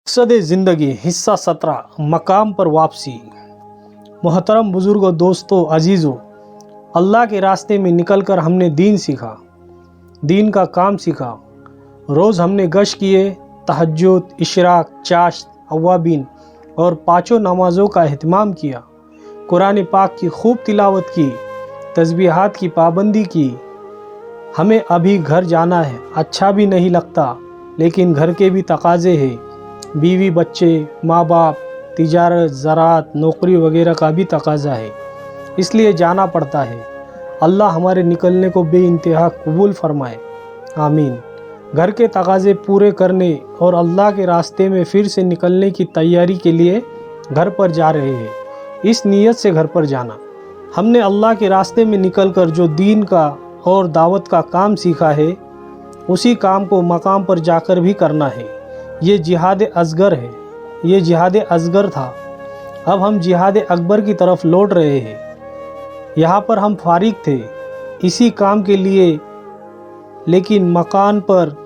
मकसद ज़िंदगी हिस्सा 17 मकाम पर वापसी। मोहतरम बुज़ुर्गों, दोस्तों, अजीज़ों, अल्लाह के रास्ते में निकलकर हमने दीन सीखा, दीन का काम सीखा। रोज़ हमने गश्त किए, तहज्जुद, इशराक, चाश्त, अव्वाबीन और पाँचों नमाज़ों का एहतमाम किया। कुरान पाक की खूब तिलावत की, तस्बीहात की पाबंदी की। हमें अभी घर जाना है, अच्छा भी नहीं लगता, लेकिन घर के भी तकाज़े हैं। बीवी, बच्चे, माँ बाप, तिजारत, ज़राअत, नौकरी वगैरह का भी तकाज़ा है, इसलिए जाना पड़ता है। अल्लाह हमारे निकलने को बेइंतहा कबूल फरमाए, आमीन। घर के तकाज़े पूरे करने और अल्लाह के रास्ते में फिर से निकलने की तैयारी के लिए घर पर जा रहे हैं। इस नीयत से घर पर जाना, हमने अल्लाह के रास्ते में निकलकर जो दीन का और दावत का काम सीखा है, उसी काम को मकाम पर जाकर भी करना है। ये जिहाद असगर है, ये जिहाद असगर था। अब हम जिहाद अकबर की तरफ लौट रहे हैं। यहाँ पर हम फारिग थे इसी काम के लिए, लेकिन मकान पर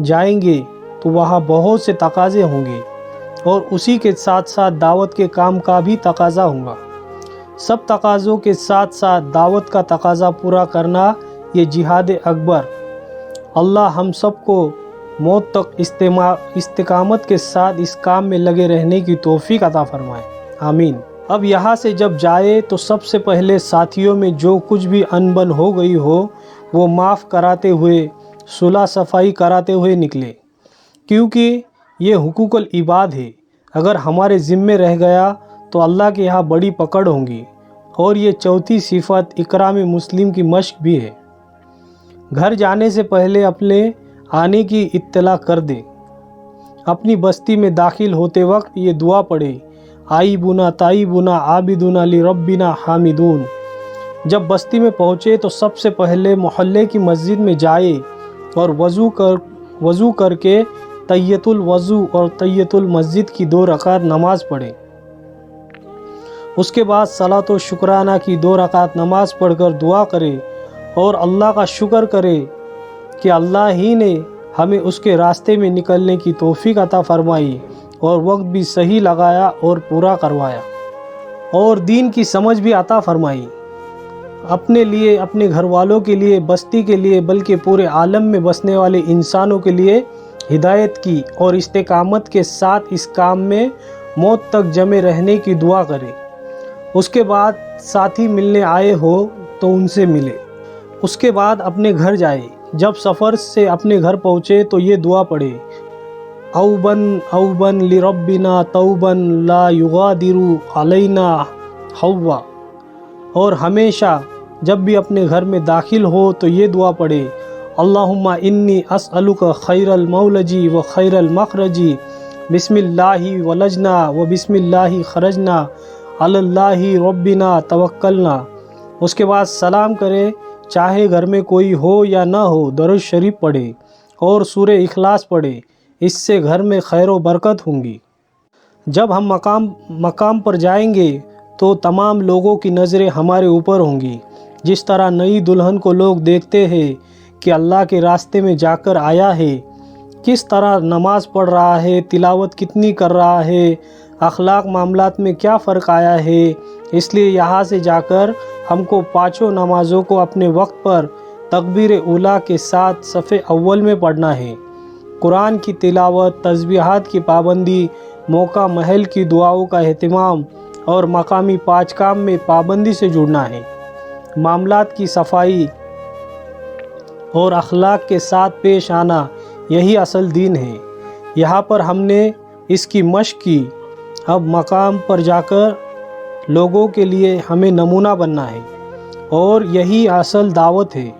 जाएंगे तो वहाँ बहुत से तकाज़े होंगे और उसी के साथ साथ दावत के काम का भी तकाज़ा होगा। सब तकाज़ों के साथ साथ दावत का तकाज़ा पूरा करना, ये जिहाद अकबर। अल्लाह हम सबको मौत तक इस्तिकामत के साथ इस काम में लगे रहने की तौफीक अता फरमाए, आमीन। अब यहाँ से जब जाए तो सबसे पहले साथियों में जो कुछ भी अनबन हो गई हो वो माफ़ कराते हुए, सुलह सफाई कराते हुए निकले, क्योंकि ये हुकूकुल इबाद है। अगर हमारे ज़िम्मे रह गया तो अल्लाह के यहाँ बड़ी पकड़ होंगी। और ये चौथी सिफत इकराम मुस्लिम की मश्क भी है। घर जाने से पहले अपने आने की इत्तला कर दे। अपनी बस्ती में दाखिल होते वक्त ये दुआ पढ़े, आई बुना ताई बुना आबिदुना ली रब्बिना हामिदून। जब बस्ती में पहुँचे तो सबसे पहले मोहल्ले की मस्जिद में जाए और वज़ू करके तैयतुल वज़ू और तैयतुल मस्जिद की 2 रकात नमाज पढ़े। उसके बाद सलात व शुक्राना की 2 रकात नमाज पढ़कर दुआ करे और अल्लाह का शुक्र करे कि अल्लाह ही ने हमें उसके रास्ते में निकलने की तौफीक अता फरमाई और वक्त भी सही लगाया और पूरा करवाया और दीन की समझ भी अता फरमाई। अपने लिए, अपने घर वालों के लिए, बस्ती के लिए, बल्कि पूरे आलम में बसने वाले इंसानों के लिए हिदायत की और इस्तिकामत के साथ इस काम में मौत तक जमे रहने की दुआ करे। उसके बाद साथी मिलने आए हो तो उनसे मिले। उसके बाद अपने घर जाए। जब सफ़र से अपने घर पहुँचे तो ये दुआ पढ़े, औबन ली रब्बिना तौबन ला युगादिरु अलैना हव्वा। और हमेशा जब भी अपने घर में दाखिल हो तो ये दुआ पढ़े, अल्लाहुम्मा इन्नी अस्अलुका खैरल मौलजी व खैरल मखरजी, बिस्मिल्लाहि वलजना व बिस्मिल्लाहि खरजना, अल्लाहि रब्बिना तवक्कलना। उसके बाद सलाम करे, चाहे घर में कोई हो या ना हो, दरूद शरीफ पढ़े और सूरे इखलास पढ़े। इससे घर में खैर व बरकत होंगी। जब हम मकाम पर जाएंगे तो तमाम लोगों की नज़रें हमारे ऊपर होंगी। जिस तरह नई दुल्हन को लोग देखते हैं कि अल्लाह के रास्ते में जाकर आया है, किस तरह नमाज पढ़ रहा है, तिलावत कितनी कर रहा है, अखलाक मामलात में क्या फ़र्क आया है। इसलिए यहाँ से जाकर हमको 5 नमाज़ों को अपने वक्त पर तकबीर उला के साथ सफ़े अव्वल में पढ़ना है। कुरान की तिलावत, तस्बीहात की पाबंदी, मौका महल की दुआओं का एहतमाम और मकामी 5 काम में पाबंदी से जुड़ना है। मामलात की सफाई और अखलाक के साथ पेश आना, यही असल दीन है। यहाँ पर हमने इसकी मश्क की। अब मकाम पर जाकर लोगों के लिए हमें नमूना बनना है और यही असल दावत है।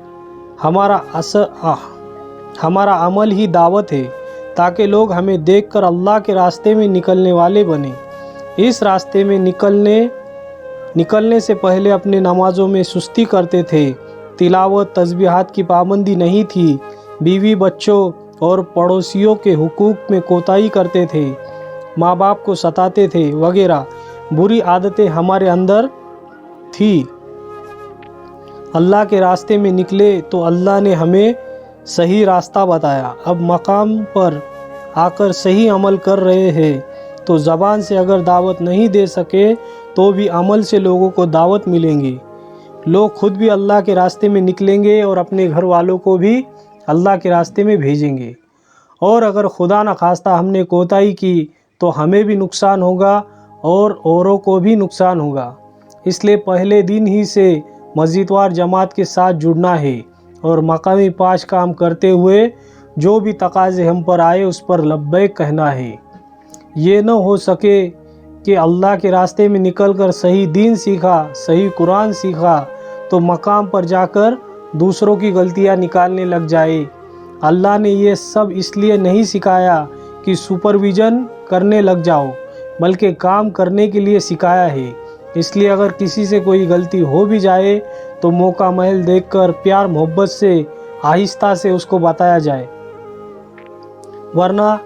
हमारा अमल ही दावत है, ताकि लोग हमें देखकर अल्लाह के रास्ते में निकलने वाले बने। इस रास्ते में निकलने से पहले अपने नमाज़ों में सुस्ती करते थे, तिलावत तस्बीहात की पाबंदी नहीं थी, बीवी बच्चों और पड़ोसियों के हुकूक में कोताही करते थे, माँ बाप को सताते थे वगैरह बुरी आदतें हमारे अंदर थी। अल्लाह के रास्ते में निकले तो अल्लाह ने हमें सही रास्ता बताया। अब मकाम पर आकर सही अमल कर रहे हैं तो ज़बान से अगर दावत नहीं दे सके तो भी अमल से लोगों को दावत मिलेंगी। लोग खुद भी अल्लाह के रास्ते में निकलेंगे और अपने घर वालों को भी अल्लाह के रास्ते में भेजेंगे। और अगर खुदा न खास्ता हमने कोताही की तो हमें भी नुकसान होगा और औरों को भी नुकसान होगा। इसलिए पहले दिन ही से मस्जिदवार जमात के साथ जुड़ना है और मकामी 5 काम करते हुए जो भी तकाज़े हम पर आए उस पर लब्बैक कहना है। ये न हो सके कि अल्लाह के रास्ते में निकलकर सही दीन सीखा, सही कुरान सीखा तो मकाम पर जाकर दूसरों की गलतियां निकालने लग जाए। अल्लाह ने ये सब इसलिए नहीं सिखाया कि सुपरविज़न करने लग जाओ, बल्कि काम करने के लिए सिखाया है। इसलिए अगर किसी से कोई गलती हो भी जाए तो मौका महल देखकर प्यार मोहब्बत से आहिस्ता से उसको बताया जाए, वरना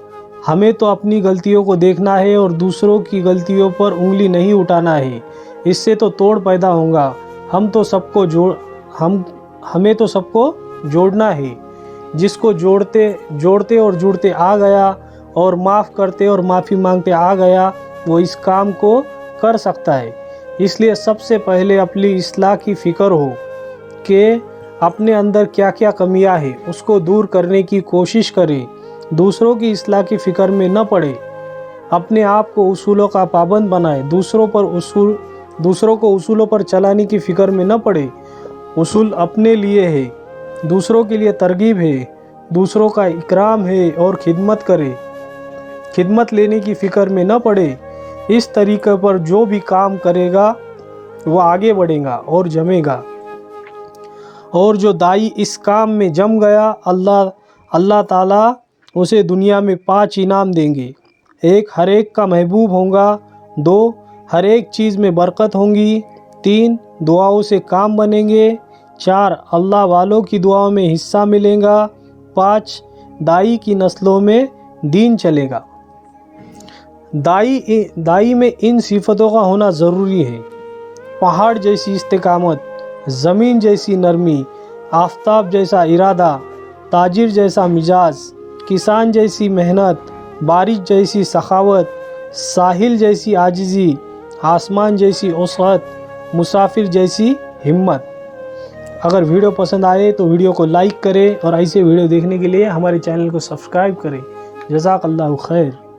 हमें तो अपनी गलतियों को देखना है और दूसरों की गलतियों पर उंगली नहीं उठाना है। इससे तो तोड़ पैदा होगा। हमें तो सबको जोड़ना है। जिसको जोड़ते और जुड़ते आ गया और माफ़ करते और माफ़ी मांगते आ गया वो इस काम को कर सकता है। इसलिए सबसे पहले अपनी इस्लाह की फ़िक्र हो कि अपने अंदर क्या क्या कमियां हैं उसको दूर करने की कोशिश करें। दूसरों की इस्लाह की फ़िक्र में न पड़े। अपने आप को उसूलों का पाबंद बनाए। दूसरों को उसूलों पर चलाने की फ़िक्र में न पड़े। उसूल अपने लिए है, दूसरों के लिए तरगीब है, दूसरों का इकराम है और खिदमत करे। खिदमत लेने की फ़िक्र में न पड़े। इस तरीके पर जो भी काम करेगा वो आगे बढ़ेगा और जमेगा। और जो दाई इस काम में जम गया अल्लाह ताला उसे दुनिया में 5 इनाम देंगे। 1 हर एक का महबूब होगा। 2 हर एक चीज़ में बरकत होंगी। 3 दुआओं से काम बनेंगे। 4 अल्लाह वालों की दुआओं में हिस्सा मिलेगा। 5 दाई की नस्लों में दीन चलेगा। दाई में इन सिफतों का होना ज़रूरी है। पहाड़ जैसी इस्तिकामत, ज़मीन जैसी नरमी, आफ्ताब जैसा इरादा, ताजिर जैसा मिजाज, किसान जैसी मेहनत, बारिश जैसी सखावत, साहिल जैसी आजिज़ी, आसमान जैसी औसत, मुसाफिर जैसी हिम्मत। अगर वीडियो पसंद आए तो वीडियो को लाइक करें और ऐसे वीडियो देखने के लिए हमारे चैनल को सब्सक्राइब करें। जज़ाकल्लाहु खैर।